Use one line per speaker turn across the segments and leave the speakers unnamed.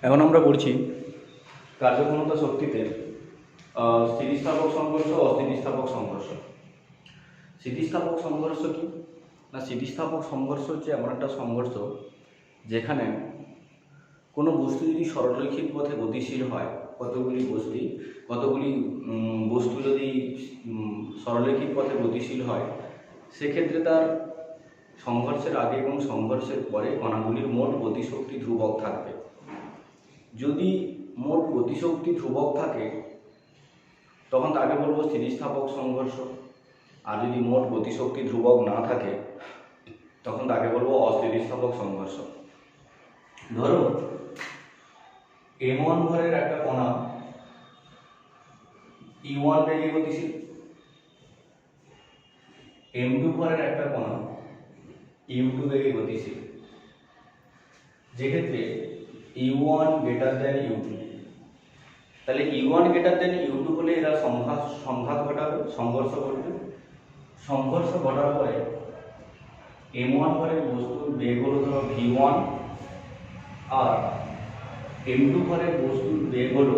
এখন আমরা পড়ছি কার্যক্ষমতা শক্তিতে স্থিতিস্থাপক সংঘর্ষ ও অস্থিতিস্থাপক সংঘর্ষ। স্থিতিস্থাপক সংঘর্ষ কি না, স্থিতিস্থাপক সংঘর্ষ হচ্ছে এমন একটা সংঘর্ষ যেখানে কোনো বস্তু যদি সরলরৈখিক পথে গতিশীল হয়, কতগুলি বস্তু যদি সরলরৈখিক পথে গতিশীল হয়, সেক্ষেত্রে তার সংঘর্ষের আগে এবং সংঘর্ষের পরে কণাগুলির মোট গতিশক্তি ধ্রুবক থাকবে। যদি মোট গতিশক্তি ধ্রুবক থাকে তখন তাকে বলবো স্থিতিস্থাপক সংঘর্ষ, আর যদি মোট গতিশক্তি ধ্রুবক না থাকে তখন তাকে বলবো অস্থিতিস্থাপক সংঘর্ষ। ধরো m1 ভরের একটা কণা e1 বেগে গতিশীল, m2 ভরের একটা কণা u2 বেগে গতিশীল, যেক্ষেত্রে u1 গ্রেটার দেন u2। তাহলে u1 গ্রেটার দেন u2 হলে এরা সংঘাত ঘটাবে, সংঘর্ষ ঘটবে। সংঘর্ষ ঘটার পরে m1 ভরের বস্তুর বেগ হলো ধরো v1 আর m2 ভরের বস্তুর বেগ হলো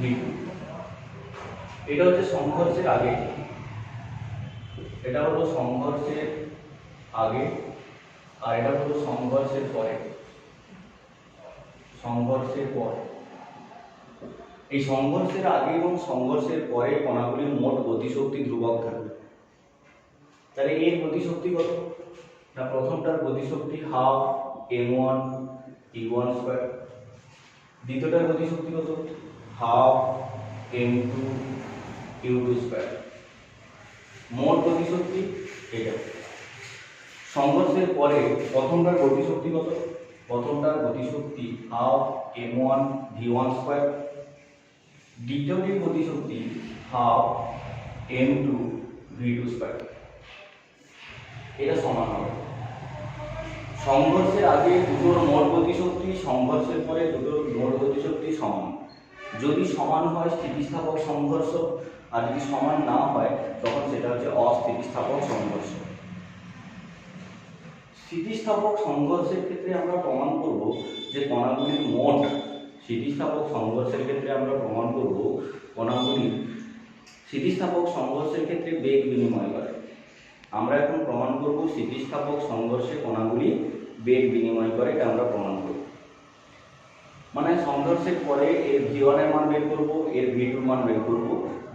v2। এটা হচ্ছে সংঘর্ষের আগে, এটা হলো সংঘর্ষের আগে, আর এটা হলো সংঘর্ষের পরে। সংঘর্ষের পর, এই সংঘর্ষের আগে এবং সংঘর্ষের পরে কণাগুলির মোট গতিশক্তি ধ্রুবক থাকবে। তাহলে এর গতিশক্তি কত না, প্রথমটার গতিশক্তি হাফ m1 e1 স্কয়ার, দ্বিতীয়টার গতিশক্তি কত হাফ m2 u2 স্কয়ার। মোট গতিশক্তি এটা। সংঘর্ষের পরে প্রথমটার গতিশক্তি কত, প্রথমটার গতিশক্তি হাফ m1 v1 স্কয়ার, দ্বিতীয়টির গতিশক্তি হাফ m2 v2 স্কয়ার। এটা সমান হবে। সংঘর্ষের আগে দুটোর মোট গতিশক্তি, সংঘর্ষের পরে দুটোর মোট গতিশক্তি সমান। যদি সমান হয় স্থিতিস্থাপক সংঘর্ষ, আর যদি সমান না হয় তখন সেটা হচ্ছে অস্থিতিস্থাপক সংঘর্ষ। স্থিতিস্থাপক সংঘর্ষের ক্ষেত্রে আমরা প্রমাণ করব যে কণাগুলির মোট, স্থিতিস্থাপক সংঘর্ষের ক্ষেত্রে আমরা প্রমাণ করব কণাগুলির স্থিতিস্থাপক সংঘর্ষের ক্ষেত্রে বেগ বিনিময় করে। আমরা এখন প্রমাণ করব স্থিতিস্থাপক সংঘর্ষে কণাগুলি বেগ বিনিময় করে, এটা আমরা প্রমাণ করব। মানে সংঘর্ষের পরে এর v1 এর মান বের করব, এর v2 মান বের করব,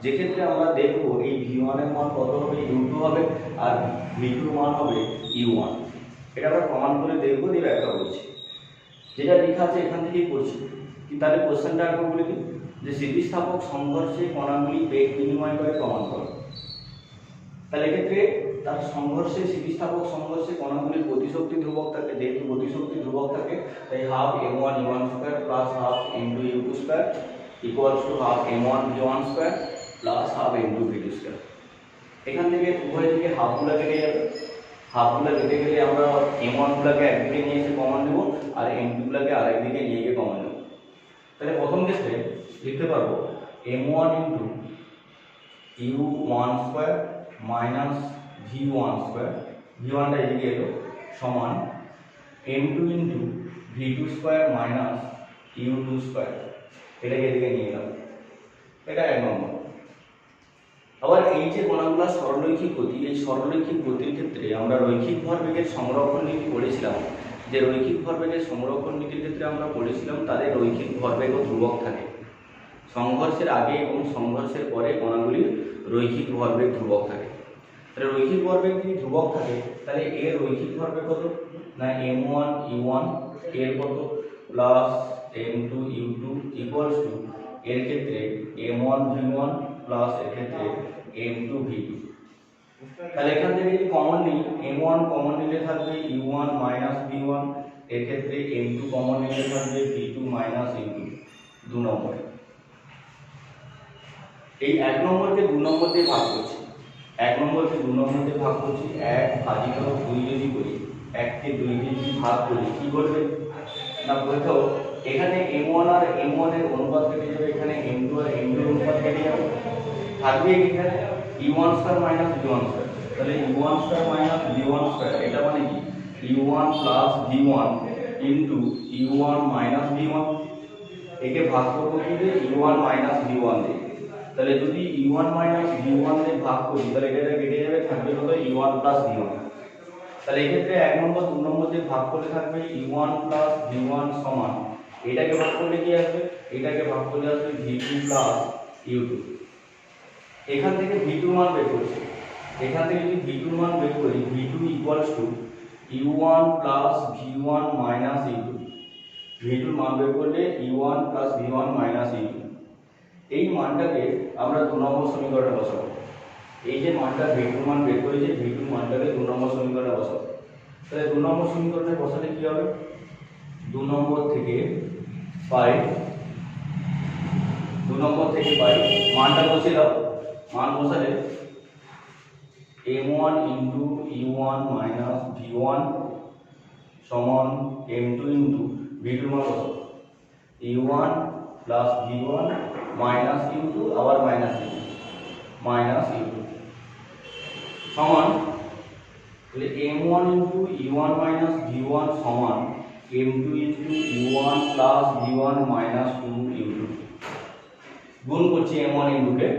যেক্ষেত্রে আমরা দেখব এই v1 এর মান কত হবে, u2 হবে, আর v2 মান হবে u1। এটা আমরা প্রমাণ করে দেখব, দিয়ে ব্যাখ্যা করছি। যেটা লেখা আছে এখান থেকেই করছি কি, তাহলে কোশ্চেনটা আগে বলে দিই যে স্থিতিস্থাপক সংঘর্ষে কণাগুলি বেগ বিনিময় করে প্রমাণ করো। তাহলে এক্ষেত্রে তার সংঘর্ষে, স্থিতিস্থাপক সংঘর্ষে কণাগুলির গতিশক্তি ধ্রুবক থাকে। যেহেতু গতিশক্তি ধ্রুবক থাকে তাই half m1 e1 square plus half m2 u2 square equals to half m1 v1 square plus half m2 v2 square. এখান থেকে উভয় দিকে হাফগুলো কেটে যাবে। হাফগুলো কেটে গেলে আমরা m1 গুলোকে একদিকে নিয়ে এসে কমন নেব, আর m2 গুলোকে আরেকদিকে নিয়ে গিয়ে কমন নেব। তাহলে প্রথম ক্ষেত্রে লিখতে পারবো m1 into u1 square minus v1 square, v1টা এদিকে এলো, সমান m2 into v2 square minus u2 square, এটাকে এদিকে নিয়ে এলাম। এটা এক নম্বর। আবার এই যে কণাগুলো সরলরৈখিক গতি, এই সরলরৈখিক গতির ক্ষেত্রে আমরা রৈখিক ভরবেগের সংরক্ষণ নীতি পড়েছিলাম। যে রৈখিক ভরবেগের সংরক্ষণ নীতির ক্ষেত্রে আমরা পড়েছিলাম তাদের রৈখিক ভরবেগও ধ্রুবক থাকে। সংঘর্ষের আগে এবং সংঘর্ষের পরে কণাগুলির রৈখিক ভরবেগ ধ্রুবক থাকে। তাহলে রৈখিক ভরবেগ যদি ধ্রুবক থাকে তাহলে এর রৈখিক ভরবেগ কত না, m1 e1 এর কত plus m2 u2 equals to এর ক্ষেত্রে m1 v1 প্লাস এর ক্ষেত্রে m2 v2। তাহলে এখান থেকে যদি কমন নিই, m1 কমন নিলে থাকবে u1 মাইনাস v1, এর ক্ষেত্রে m2 কমন নিলে থাকবে v2 মাইনাস u2। 2 নম্বর, এই 1 নম্বরকে 2 নম্বর দিয়ে ভাগ করছি। 1 নম্বরকে 2 নম্বর দিয়ে ভাগ করছি। 1 ভাজিত 2 যদি করি, 1 কে 2 দিয়ে যদি ভাগ করি কি করবে না, বলতো এখানে m1 আর m1 এর অনুপাত কেটে যাবে, এখানে m2 আর m2 এর অনুপাত কেটে যাবে, থাকবে এখানে u1 square minus v1 square. তাহলে u1 square minus v1 square, এটা মানে কি u1 plus v1 into u one minus v one, একে ভাগ করবো কি দিয়ে, u one minus v one দিয়ে। তাহলে যদি u one minus v one দিয়ে ভাগ করি তাহলে এটা কেটে যাবে, থাকবে কত, u one plus V one. তাহলে এক্ষেত্রে 1 নম্বর 2 নম্বর দিয়ে ভাগ করলে থাকবে u one plus V one সমান, এটাকে ভাগ করলে কি আসবে, এটাকে ভাগ করলে আসবে v two plus u two. এখান থেকে ভি টু মান বের করছি, এখান থেকে যদি ভি টু মান বের করি, V two equals to U one plus V one minus you two. V টুর মান বের করলে U one plus V one minus you two. এই মানটাকে আমরা 2 নম্বর সমীকরণে বসাবো। এই যে মানটা ভি টুর মান বের করেছি, ভি টুর মানটাকে 2 নম্বর সমীকরণে বসাবো। তাহলে 2 নম্বর সমীকরণে বসালে কি হবে, 2 নম্বর থেকে পাই, 2 নম্বর থেকে পাই মানটা বসিয়ে দাও। মান বসালে m1 into u one minus v one সমান m2 ইন্টু ভি টু মান বসাবো, u one plus V one minus you two, আবার মাইনাস ইউ টু সমান, তাহলে m1 into u one minus v one সমান m2 into u one plus V one minus two u two. গুণ করছি m1 into কে,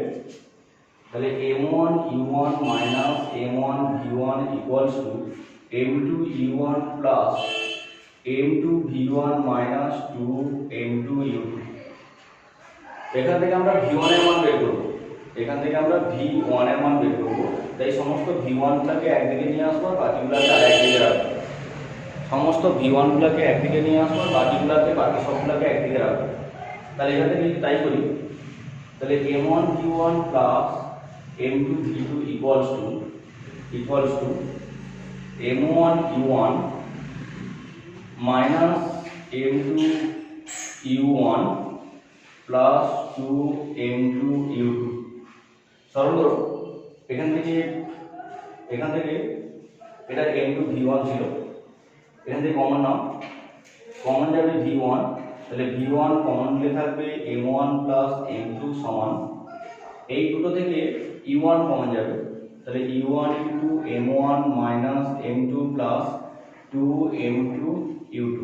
তাহলে m1 u1 minus m1 v1 equals to m2 u1 plus m2 v1 minus 2 m2 u2। এখান থেকে আমরা v1 এর মান বের করব, এখান থেকে আমরা v1 এর মান বের করব। তাই সমস্ত v1 গুলোকে একদিকে নিয়ে আসবো, বাকিগুলোকে আরেকদিকে রাখবো। সমস্ত v1 গুলোকে একদিকে নিয়ে আসবো, বাকি সবগুলোকে একদিকে রাখবো। তাহলে এখান থেকে যদি তাই করি, তাহলে m1 v1 plus m2 v2 equals to m1 u1 minus m2 u1 plus 2 m2 u2। সরল করো, এখান থেকে এটা m2 v1 ছিল, এখান থেকে কমন নাও, কমন যাবে v1, তাহলে v1 কমন নিলে থাকবে m1 plus m2 সমান, এই দুটো থেকে u1 কমন যাবে, তাহলে u1 into m1 minus m2 plus 2 m2 u2।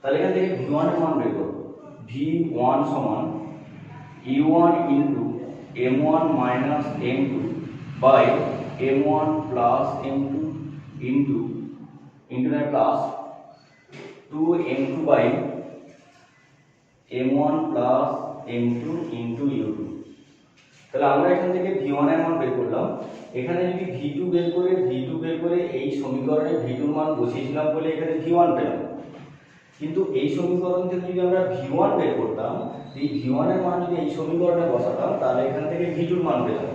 তাহলে এখান থেকে v1 এর মান বের করব, v1 সমান u1 into m1 minus m2 by m1 plus m2 into plus 2 m2 by m1 plus m2 into u2। তাহলে আমরা এখান থেকে v1 এর মান বের করলাম, এখানে যদি v2 বের করে এই সমীকরণে v2 এর মান বসিয়েছিলাম বলে এখানে v1 পেলাম। কিন্তু এই সমীকরণ থেকে যদি আমরা v1 বের করতাম, এই v1 এর মান যদি এই সমীকরণে বসাতাম তাহলে এখান থেকে v2 এর মান পেতাম।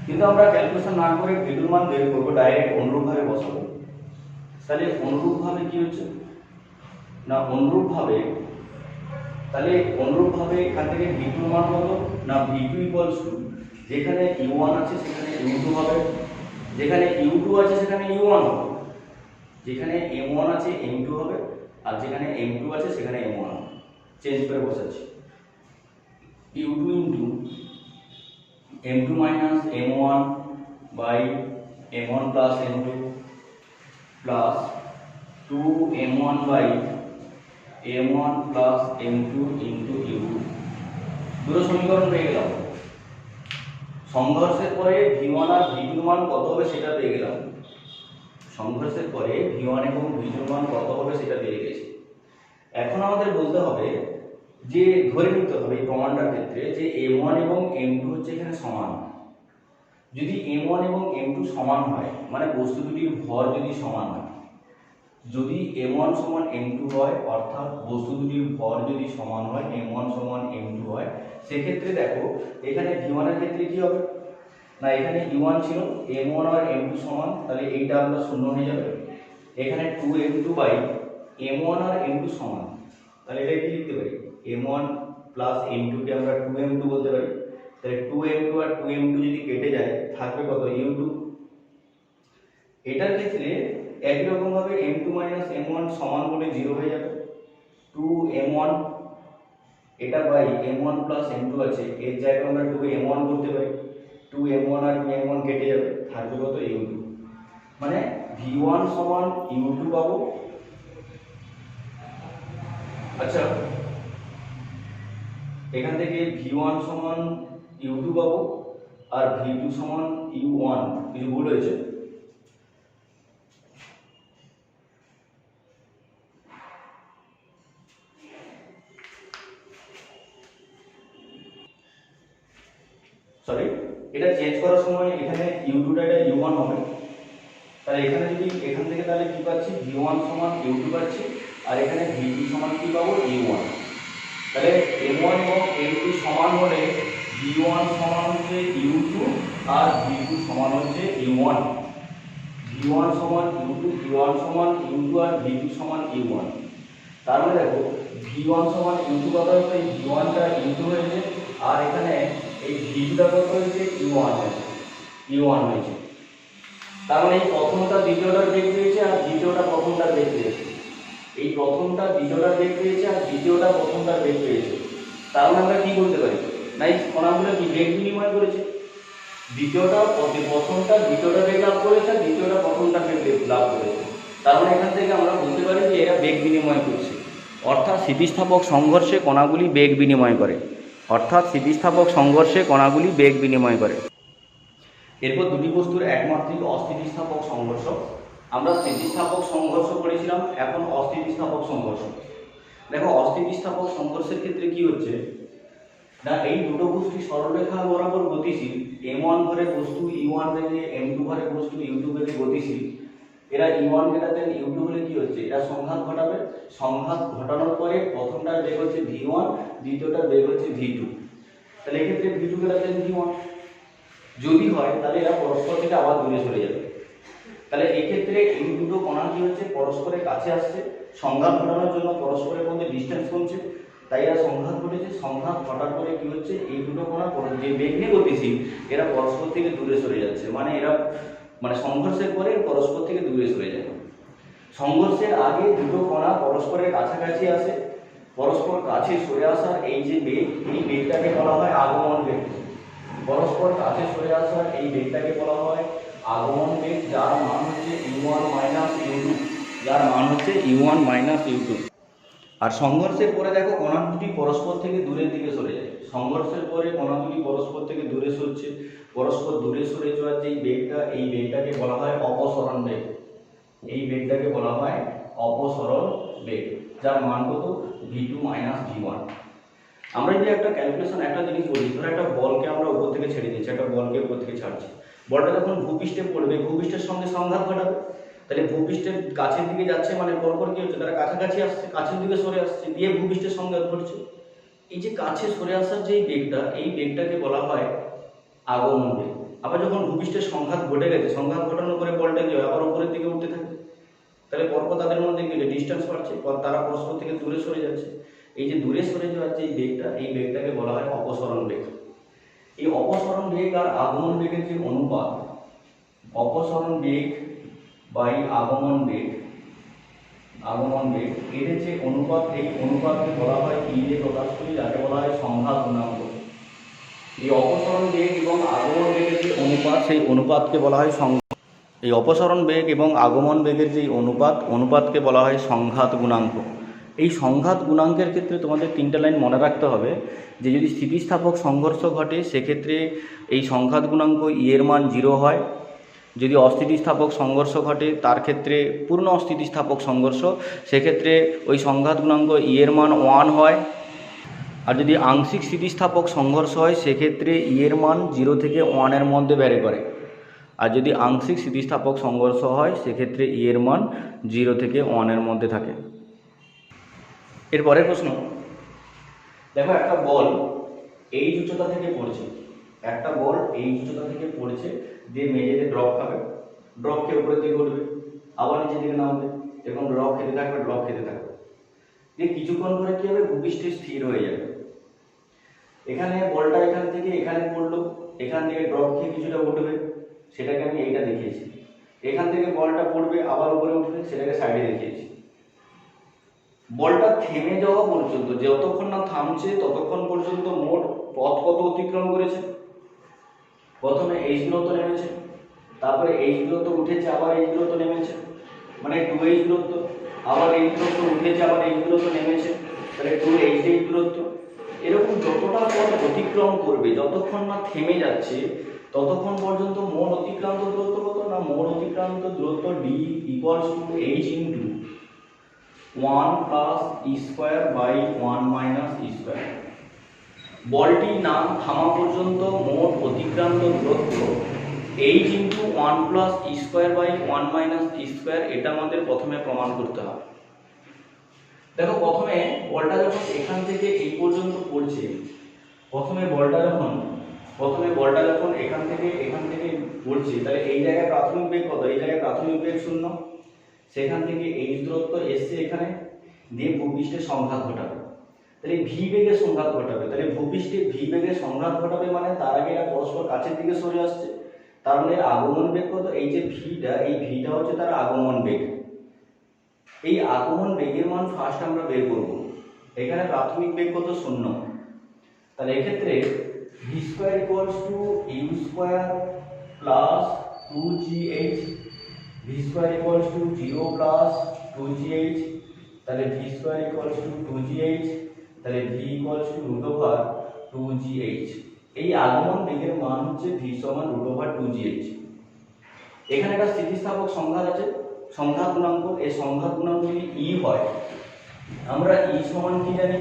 কিন্তু আমরা ক্যালকুলেশন না করে v2 এর মান বের করব, ডাইরেক্ট অনুরূপভাবে বসাবো। তাহলে অনুরূপভাবে কি হচ্ছে না, অনুরূপভাবে এখান থেকে v2 এর মান কত না, v2 ইকুয়ালস টু যেখানে u1 আছে সেখানে u2 হবে, যেখানে u2 আছে সেখানে u1 হবে, যেখানে m1 আছে m2 হবে, আর যেখানে m2 আছে সেখানে m1 হবে। চেঞ্জ করে বসাচ্ছি, u2 into m2 minus m1 by m1 plus m2 plus 2 m1 by m1 plus m2 into u2। দুটো সমীকরণ পেয়ে গেলাম। সংঘর্ষের পরে v1 আর v2 এর মান কত হবে সেটা পেয়ে গেলাম। সংঘর্ষের পরে v1 এবং v2 এর মান কত হবে সেটা পেয়ে গেছি। এখন আমাদের বলতে হবে যে ধরে নিতে হবে এই প্রমাণটার ক্ষেত্রে যে m1 এবং m2 হচ্ছে এখানে সমান। যদি m1 এবং m2 সমান হয়, মানে বস্তু দুটির ভর যদি সমান হয়, যদি m1 সমান m2 হয়, অর্থাৎ বস্তু দুটির ভর যদি সমান হয়, m1 সমান m2 হয়, সেক্ষেত্রে দেখো এখানে v1 এর ক্ষেত্রে কি হবে না, এখানে u1 ছিল, m1 আর m2 সমান, তাহলে এইটা আমরা শূন্য হয়ে যাবে। এখানে 2m2 by m1 R m2 সমান, তাহলে এটা কি লিখতে পারি, m1 প্লাস m2 কে আমরা 2m2 বলতে পারি। তাহলে 2m2 আর 2m2 যদি কেটে যায় থাকবে কত, u2। এটার ক্ষেত্রে একই রকম ভাবে m2 মাইনাস m1 সমান বলে 0 হয়ে যাবে, 2m1 এটা বাই m1 প্লাস m2 আছে, এর জায়গায় আমরা 2m1 করতে পারি, 2m1 আর 2m1 কেটে যাবে, থাকবে কত, u2। মানে v1 সমান u2 পাবো, আচ্ছা, এখান থেকে v1 সমান u2 পাবো আর v2 সমান u1। কিছু ভুল হয়েছে? সরি, এটা চেঞ্জ করার সময় এখানে u2 টা এটা u1 হবে। তাহলে এখানে যদি এখান থেকে তাহলে কি পাচ্ছি, v1 সমান u2 পাচ্ছি, আর এখানে v2 সমান কি পাবো, u1। তাহলে m1 এবং m2 সমান হলে v1 সমান হচ্ছে u2 আর v2 সমান হচ্ছে u1। v1 সমান u2, v1 সমান u2 আর v2 সমান u1। তার মানে দেখো v1 সমান u2 কত হচ্ছে, v1 টা u2 হয়েছে, আর এখানে এই v2 টা কত হয়েছে, u1 হয়েছে, u1 হয়েছে। তার মানে এই প্রথমটা দ্বিতীয়টার বেগ পেয়েছে আর দ্বিতীয়টা প্রথমটার বেগ পেয়েছে। এই প্রথমটা দ্বিতীয়টার বেগ পেয়েছে আর দ্বিতীয়টা প্রথমটার বেগ পেয়েছে। তার মানে আমরা কি বলতে পারি, না এই কণাগুলো কি বেগ বিনিময় করেছে। প্রথমটা দ্বিতীয়টা বেগ লাভ করেছে আর দ্বিতীয়টা প্রথমটা বেগ লাভ করেছে। তার মানে এখান থেকে আমরা বলতে পারি যে এরা বেগ বিনিময় করছে। অর্থাৎ স্থিতিস্থাপক সংঘর্ষে কণাগুলি বেগ বিনিময় করে। এরপর দুটি বস্তুর একমাত্রিক অস্থিতিস্থাপক সংঘর্ষ। আমরা স্থিতিস্থাপক সংঘর্ষ করেছিলাম, এখন অস্থিতিস্থাপক সংঘর্ষ। দেখো অস্থিতিস্থাপক সংঘর্ষের ক্ষেত্রে কি হচ্ছে না, এই দুটো বস্তু সরলরেখা বরাবর গতিশীল। m1 ভরের বস্তু u1 বেগে, m2 ভরের বস্তু u2 বেগে গতিশীল। এরা u1 গ্রেটার u2 হলে কি হচ্ছে, এরা সংঘাত ঘটাবে। সংঘাত ঘটানোর পরে প্রথমটার বেগ হচ্ছে v1, দ্বিতীয়টার বেগ হচ্ছে v2। তাহলে এক্ষেত্রে v2 গ্রেটার v1 যদি হয় তাহলে এরা পরস্পর থেকে আবার দূরে সরে যাবে। তাহলে এক্ষেত্রে এই দুটো কণা কি হচ্ছে, পরস্পরের কাছে আসছে। সংঘাত ঘটানোর জন্য পরস্পরের মধ্যে ডিস্টেন্স কমছে, তাই এরা সংঘাত ঘটেছে। সংঘাত ঘটার পরে কি হচ্ছে, এই দুটো কণা যে বেগ নিয়ে গতিশীল এরা পরস্পর থেকে দূরে সরে যাচ্ছে। মানে এরা সংঘর্ষের পরে পরস্পর থেকে দূরে সরে যায়। সংঘর্ষের আগে দুটো কণা পরস্পরের কাছাকাছি আসে। পরস্পর কাছে সরে আসার এই যে বেগ, এই বেগটাকে বলা হয় আগমন বেগ। পরস্পর কাছে সরে আসার এই বেগটাকে বলা হয় আগমন বেগ, যার মান হচ্ছে u1 - u2। আর সংঘর্ষের পরে দেখো কণা দুটি পরস্পর থেকে দূরের দিকে সরে যায়। সংঘর্ষের পরে কণা দুটি পরস্পর থেকে দূরে সরছে। পরস্পর দূরে সরে যাওয়ার যে বেগটা, এই বেগটাকে বলা হয় অপসরণ বেগ। এই বেগটাকে বলা হয় অপসরণ বেগ, যার মান কত, v2 - v1। আমরা যদি একটা ক্যালকুলেশন, একটা জিনিস বলি, ধরো একটা বলকে আমরা উপর থেকে ছেড়ে দিচ্ছি, একটা বলকে উপর থেকে ছাড়ছি। বলটা যখন ভূপৃষ্ঠে পড়বে, ভূপৃষ্ঠের সঙ্গে সংঘাত ঘটাবে। তাহলে ভূপৃষ্ঠের কাছের দিকে যাচ্ছে, মানে পরপর কি হচ্ছে, তারা কাছাকাছি আসছে, কাছের দিকে সরে আসছে, দিয়ে ভূপৃষ্ঠের সঙ্গে ঘটছে। এই যে কাছে সরে আসার যে বেগটা, এই বেগটাকে বলা হয় আগমন বেগ। আবার যখন ভূপৃষ্ঠের সংঘাত ঘটে গেছে, সংঘাত ঘটানোর পরে বলটা কি হয়, আবার উপরের দিকে উঠতে থাকে। তাহলে পরপর তাদের মধ্যে কি হচ্ছে, ডিস্টেন্স বাড়ছে, তারা পরস্পর থেকে দূরে সরে যাচ্ছে। এই যে দূরে সরে যাওয়ার যে বেগটা, এই বেগটাকে বলা হয় অপসরণ বেগ। এই অপসরণ বেগ আর আগমন বেগের যে অনুপাত, অপসরণ বেগ বাই আগমন বেগ, এর যে অনুপাত, এই অনুপাতকে বলা হয় ই দিয়ে প্রকাশ করি, যাকে বলা হয় সংঘাত গুণাঙ্ক। এই অপসরণ বেগ এবং আগমন বেগের যে অনুপাত, সেই অনুপাতকে বলা হয় এই অপসরণ বেগ এবং আগমন বেগের যে অনুপাতকে বলা হয় সংঘাত গুণাঙ্ক। এই সংঘাত গুণাঙ্কের ক্ষেত্রে তোমাদের তিনটা লাইন মনে রাখতে হবে, যে যদি স্থিতিস্থাপক সংঘর্ষ ঘটে সেক্ষেত্রে এই সংঘাত গুণাঙ্ক ই এর মান 0 হয়। যদি অস্থিতিস্থাপক সংঘর্ষ ঘটে তার ক্ষেত্রে, পূর্ণ অস্থিতিস্থাপক সংঘর্ষ, সেক্ষেত্রে ওই সংঘাত গুণাঙ্ক ই এর মান 1 হয়। আর যদি আংশিক স্থিতিস্থাপক সংঘর্ষ হয় সেক্ষেত্রে ই এর মান 0 থেকে 1 এর মধ্যে ভ্যারি করে। আর যদি আংশিক স্থিতিস্থাপক সংঘর্ষ হয় সেক্ষেত্রে ই এর মান 0 থেকে 1 এর মধ্যে থাকে। এরপরের প্রশ্ন দেখো, একটা বল এই উচ্চতা থেকে পড়ছে, দিয়ে মেঝেতে ড্রপ খাবে, ড্রপ খেয়ে উপরের দিকে উঠবে, আবার নিচের দিকে নামবে, এখন ড্রপ খেতে থাকবে, দিয়ে কিছুক্ষণ পরে কি হবে, ভূপৃষ্ঠে স্থির হয়ে যাবে। এখানে বলটা এখান থেকে এখানে পড়লো, এখান থেকে ড্রপ খেয়ে কিছুটা উঠবে, সেটাকে আমি এইটা দেখিয়েছি। এখান থেকে বলটা পড়বে, আবার উপরে উঠবে, সেটাকে সাইডে দেখিয়েছি। বলটা থেমে যাওয়া পর্যন্ত, যতক্ষণ না থামছে ততক্ষণ পর্যন্ত মোট পথ কত অতিক্রম করেছে, প্রথমে এইচ দূরত্ব নেমেছে, তারপরে এইচ দূরত্ব উঠেছে, আবার এইচ দূরত্ব নেমেছে, মানে 2h দূরত্ব, আবার এইচ দূরত্ব উঠেছে, আবার এইচ দূরত্ব নেমেছে, অতিক্রম করবে, যতক্ষণ না থেমে যাচ্ছে ততক্ষণ পর্যন্ত মোট অতিক্রান্ত দূরত্ব কত না, মোট অতিক্রান্ত দূরত্ব d equals to h into 1 plus E square by 1 minus e square. বলটি না থামা পর্যন্ত মোট অতিক্রান্ত দূরত্ব h into 1 plus E square by 1 minus e square, এটা আমাদের প্রথমে প্রমাণ করতে হবে। দেখো প্রথমে বলটা যখন এখান থেকে এই পর্যন্ত পড়ছে, প্রথমে বলটা যখন এখান থেকে পড়ছে, তাহলে এই জায়গায় প্রাথমিক বেগ কত, এই জায়গায় প্রাথমিক বেগ 0, সেখান থেকে এই দূরত্ব এসছে এখানে, দিয়ে ভূপৃষ্ঠের সংঘাত ঘটাবে, তাহলে ভি বেগের সংঘাত ঘটাবে, তাহলে ভূপৃষ্ঠে ভি বেগের সংঘাত ঘটাবে মানে তার আগে এরা পরস্পর কাছের দিকে সরে আসছে, তার মানে আগমন বেগ কত, এই যে ভিটা, এই ভিটা হচ্ছে তার আগমন বেগ। এই আগমন বেগের মান ফার্স্ট আমরা বের করব। এখানে প্রাথমিক বেগ কত, 0, তাহলে এক্ষেত্রে v square equals to u square plus 2gh, v square equals to 0 plus 2gh, তাহলে v square equals to 2gh, তাহলে v equals to root over 2gh। এই আগমন বেগের মান হচ্ছে ভি সমান রুট ওভার 2gh। এখানে একটা স্থিতিস্থাপক সংঘাত আছে, সংঘাত গুণাঙ্ক, এই সংঘাত গুণাঙ্ক যদি ই হয়, আমরা ই সমান কি জানি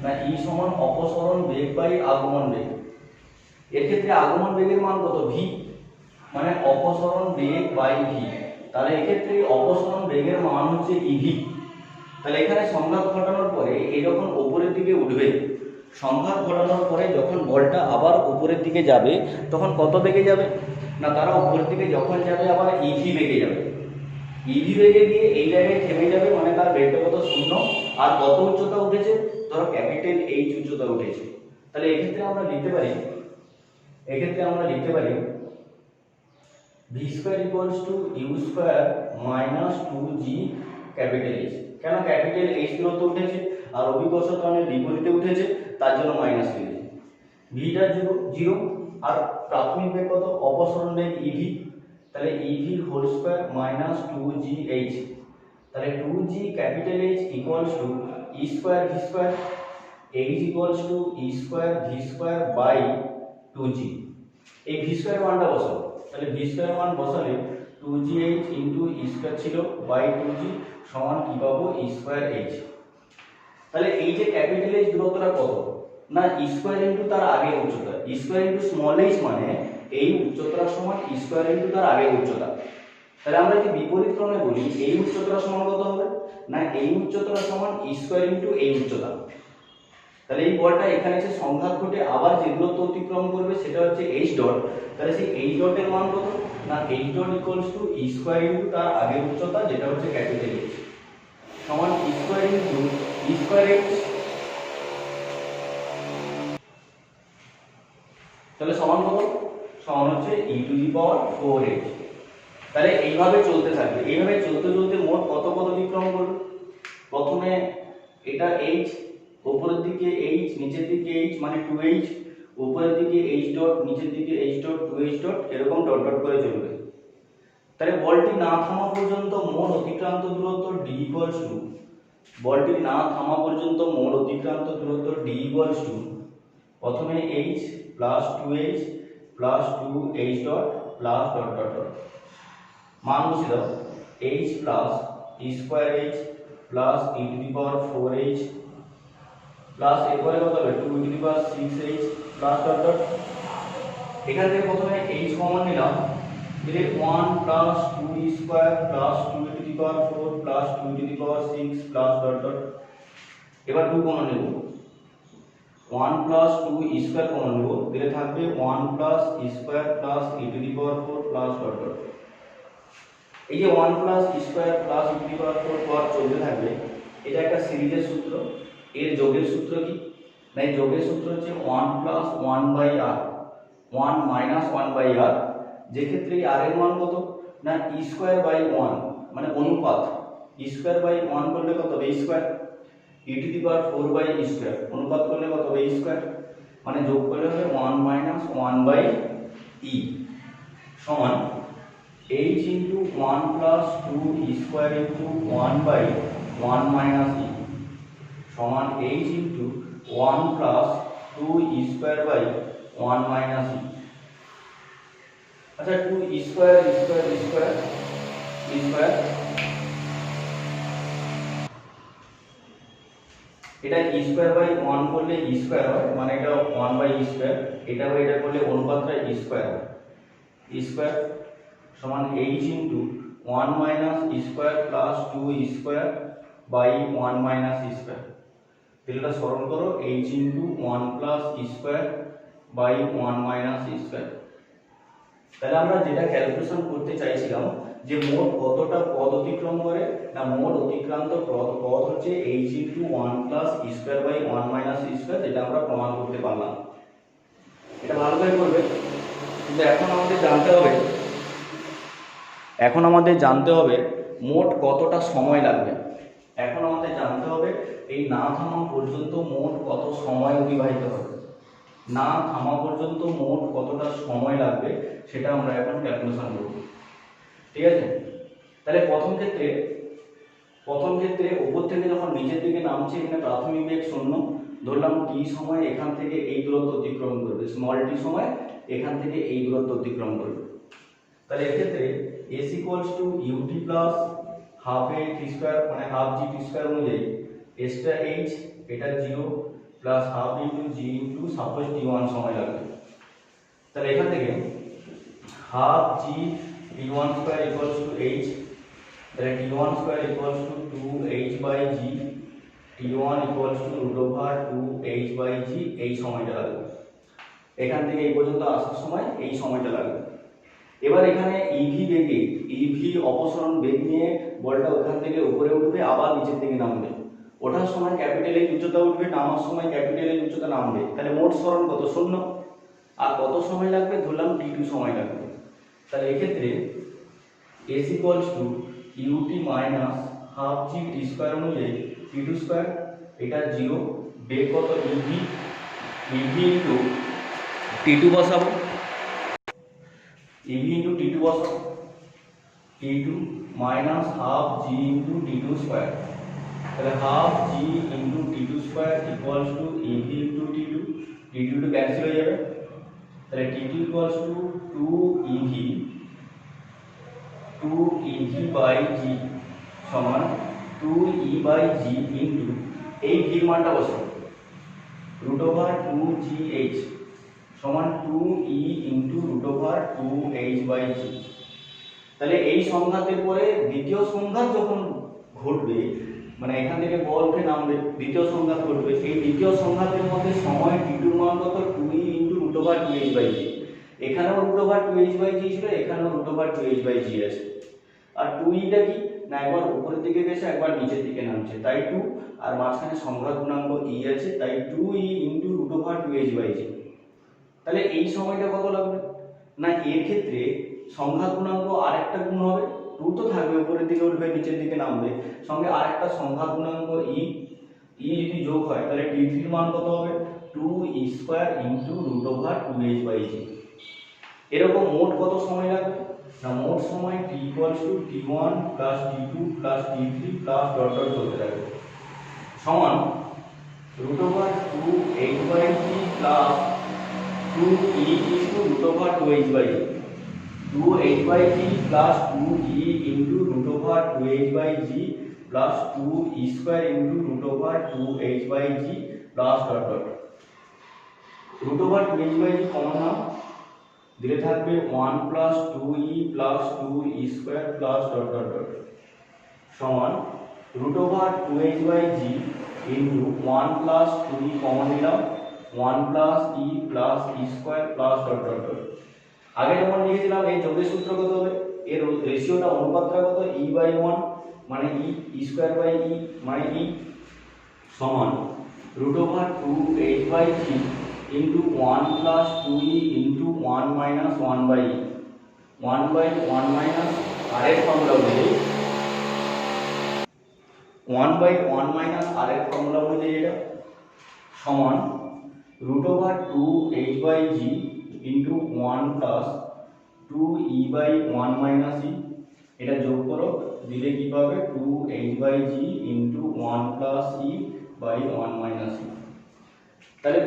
না, ই সমান অপসরণ বেগ বাই আগমন বেগ। এর ক্ষেত্রে আগমন বেগের মান কত, ভি, মানে অপসরণ বেগ বাই ভি, তাহলে এক্ষেত্রে অপসরণ বেগের মান হচ্ছে ইভি। তাহলে এখানে সংঘাত ঘটানোর পরে এই যখন উপরের দিকে উঠবে, সংঘাত ঘটানোর পরে যখন বলটা আবার উপরের দিকে যাবে তখন কত বেগে যাবে না, তারা উপরের দিকে যখন যাবে আবার ইভি বেগে যাবে, ইভি বেগে গিয়ে এই জায়গায় থেমে যাবে, মানে তার বেগটা কত, 0, আর কত উচ্চতা উঠেছে, ধরো ক্যাপিটাল এইচ উচ্চতা উঠেছে। তাহলে এক্ষেত্রে আমরা লিখতে পারি v square equals to u square minus 2g capital h. কেন, ক্যাপিটাল এইচ দূরত্ব উঠেছে আর অভিকর্ষ ত্বরণের বিপরীতে উঠেছে, তার জন্য মাইনাস লিখেছি। ভিটা 0 আর প্রাথমিক বেগ কত, অপসরণ বেগ ইভি, তাহলে ev whole square minus 2gh, তাহলে 2g capital h equals to e square v square, h equals to e square v square by 2g। এই ভি স্কোয়ার মানটা বসাবো, তাহলে ভি স্কোয়ার মান বসালে 2gh ইন্টু ই স্কোয়ার ছিল by 2g সমান কি পাবো, ই স্কোয়ার এইচ। তাহলে এই যে ক্যাপিটাল এইচ দূরত্বটা কত না, ই স্কোয়ার ইন্টু তার আগের উচ্চতা, ই স্কোয়ার ইন্টু স্মল এইচ মানে এই উচ্চতাটা সমান ই স্কোয়ার ইন্টু তার আগের উচ্চতা। তাহলে আমরা যদি বিপরীত ক্রমে বলি, এই উচ্চতাটা সমান কত হবে না, এই উচ্চতাটা সমান ই স্কোয়ার ইন্টু এই উচ্চতা। তাহলে এই বলটা এখানে এসে সংঘাত ঘটে আবার যে দূরত্ব অতিক্রম করবে সেটা হচ্ছে এইচ ডট, তাহলে সেই এইচ ডটের মান কত না, H dot equals to e square into তার আগের উচ্চতা যেটা হচ্ছে ক্যাপিটাল এইচ সমান ই স্কোয়ার ইন্টু ই স্কোয়ার এইচ, তাহলে সমান কত, সমান হচ্ছে ই টু দি পাওয়ার 4h। তাহলে এইভাবে চলতে থাকবে, এইভাবে চলতে চলতে মোট কত অতিক্রম করবে, প্রথমে এটা h, উপরের দিকে h, নিচের দিকে h মানে 2h, উপরের দিকে h ডট, নিচের দিকে h ডট, 2h ডট, এরকম ডট ডট করে চলবে। তাহলে বলটি না থামা পর্যন্ত মোট অতিক্রান্ত দূরত্ব d ইকুয়ালস টু, বলটি না থামা পর্যন্ত মোট অতিক্রান্ত দূরত্ব d ইকুয়ালস টু প্রথমে h plus 2h plus 2h dot plus dot dot dot, মান বসিয়ে দাও, h plus E square h plus E to the power 4h plus এরপরে কত হবে 2 two the power 6h plus dot dot. এখান থেকে প্রথমে h কমন নিলাম, দিলে 1 plus 2 E square plus 2 two the power 4 plus 2 two the power 6 plus dot dot. এবার 2 common নেব, 1 প্লাস 2 ই স্কোয়ার কমন নেব, দিলে থাকবে 1 plus E square plus E to the power 4 plus dot dot. এই যে 1 plus E square plus E to the power 4 পর চলতে থাকবে, এটা একটা সিরিজের সূত্র। এর যোগের সূত্র কি না, এই যোগের সূত্র হচ্ছে 1 plus 1 by r, 1 minus 1 by r, যে ক্ষেত্রে এই r এর মান কত না ই স্কোয়ার বাই 1 মানে অনুপাত, ই স্কোয়ার বাই 1 করলে কত হবে E square, E to the power 4 by E square অনুপাত করলে কত হবে ই স্কোয়ার, মানে যোগ করলে হবে 1 মাইনাস 1 বাই ই সমান h into 1 plus 2 E square into 1 by 1 minus E সমান h into 1 plus 2 square by 1 minus E. আচ্ছা 2 স্কোয়ার স্কোয়ার স্কোয়ার স্কোয়ার, এটা স্কোয়ার বাই 1 করলে স্কোয়ার হয়, মানে এটা 1 বাই স্কোয়ার, এটা বাই এটা করলে অনুপাতটা স্কোয়ার হয়। স্কোয়ার সমান h into 1 minus square plus 2 square by 1 minus square. তাহলে সরল করো, h into 1 plus square by 1 minus square. তাহলে আমরা যেটা ক্যালকুলেশন করতে চাইছিলাম যে মোট কতটা পদ অতিক্রম করে, না মোট অতিক্রান্ত পদ হচ্ছে h into 1 plus square by 1 minus square, যেটা আমরা প্রমাণ করতে পারলাম। এটা ভালো করে করবে। কিন্তু এখন আমাদের জানতে হবে মোট কতটা সময় লাগবে। এখন আমাদের জানতে হবে এই না থামা পর্যন্ত মোট কত সময় অতিবাহিত হবে, না থামা পর্যন্ত মোট কতটা সময় লাগবে সেটা আমরা এখন ক্যালকুলেশন করব। ঠিক আছে, তাহলে প্রথম ক্ষেত্রে উপর থেকে যখন নিচের দিকে নামছে, এখানে প্রাথমিক বেগ 0, ধরলাম t সময় এখান থেকে এই দূরত্ব অতিক্রম করবে, স্মল t সময় এখান থেকে এই দূরত্ব অতিক্রম করবে। তাহলে এক্ষেত্রে s equals to ut plus half a t square, মানে হাফ g t স্কয়ার অনুযায়ী s টা h, এটা 0 plus half into g into suppose t1 সময় লাগবে। তাহলে এখান থেকে half g t1 square equals to h, তাহলে t1 square equals to 2h by g, t1 equals to root over 2h by g, এই সময়টা লাগবে। এখান থেকে এই পর্যন্ত আসার সময় এই সময়টা লাগবে। এবার এখানে ইভি অপসরণ বেগ নিয়ে বলটা ওখান থেকে উপরে উঠবে, আবার নিচের দিকে নামবে। ওঠার সময় ক্যাপিটাল এর উচ্চতা উঠবে, নামার সময় ক্যাপিটাল এর উচ্চতা নামবে। তাহলে মোট সরণ কত? 0। আর কত সময় লাগবে? ধরলাম t2 সময় লাগবে। তাহলে এক্ষেত্রে s equals to ut minus half g t square অনুযায়ী t2 স্কয়ার, এটা 0, বেগ কত? ইভি ইন্টু t2 বসাবো, ইভি ইন্টু t2 বসাবো, t2 minus half g into t2 square. তাহলে half g into t2 square equals to E V into t2, t2 two cancel হয়ে যাবে। তাহলে t2 equals to 2ev by g সমান 2e by g into এই v মানটা বসাবো root over 2gh সমান 2e into root over 2h by g। তাহলে এই সংঘাতের পরে দ্বিতীয় সংঘাত যখন ঘটবে, মানে এখান থেকে বল উঠে নামবে, দ্বিতীয় সংঘাত ঘটবে, এই দ্বিতীয় সংঘাতের মধ্যে সময় t2 মান কত? 2e into root over 2h by g। এখানেও root over 2h by g ছিল, এখানেও root over 2h by g আছে। আর 2eটা কি না, একবার উপরের দিকে গেছে, একবার নিচের দিকে নামছে, তাই 2, আর মাঝখানে সংঘাত গুণাঙ্ক e আছে, তাই 2e into root over 2h by g। তাহলে এই সময়টা কত লাগবে? না এর ক্ষেত্রে সংঘাত গুণাঙ্ক আরেকটা গুণ হবে, 2 তো থাকবে, উপরের দিকে উঠবে, নিচের দিকে নামবে, সঙ্গে আরেকটা সংঘাত গুণাঙ্ক e যদি যোগ হয় তাহলে t3 এর মান কত হবে? 2e square into root over 2h by g। এরকম মোট কত সময় লাগবে? না মোট সময় t equals to t1 plus t2 plus t3 plus dot dot চলতে থাকবে, সমান root over 2h by g plus 2e into root over 2h by g, 2h by g plus 2e into root over 2h by g plus 2e square into root over 2h by g plus dot dot. Root over 2h by g common নাও, দিলে থাকবে 1 plus 2e plus 2e square plus dot dot dot সমান root over 2h by g into 1 plus 2e common নিলাম, 1 plus e plus e square plus dot dot dot. আগে যেমন লিখেছিলাম এই যোগের সূত্র কত হবে? এর রেশিওটা, অনুপাতটা কত? e বাই 1 মানে e স্কয়ার বাই e মানে e সমান root over 2h by g into 1 plus 2e into 1 minus 1 by e, 1 by 1 minus r এর ফর্মুলা অনুযায়ী 1 বাই 1 মাইনাস r এর ফর্মুলা অনুযায়ী এটা সমান root over 2h by g into 1 plus 2e by 1 minus e, এটা যোগ করো, দিলে কি পাবে? 2h by g into 1 plus e by 1 minus e। তাহলে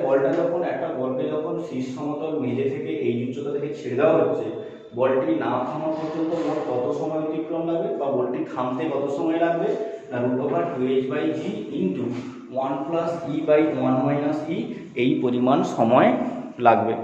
একটা বলকে যখন শীর্ষ সমতল মেঝে থেকে এই উচ্চতা থেকে ছেড়ে দেওয়া হচ্ছে, বলটি না থামা পর্যন্ত মোট কত সময় অতিক্রম লাগবে বা বলটি থামতে কত সময় লাগবে, না √2h/g ইন্টু 1 + e/1 - e এই পরিমাণ সময় লাগবে।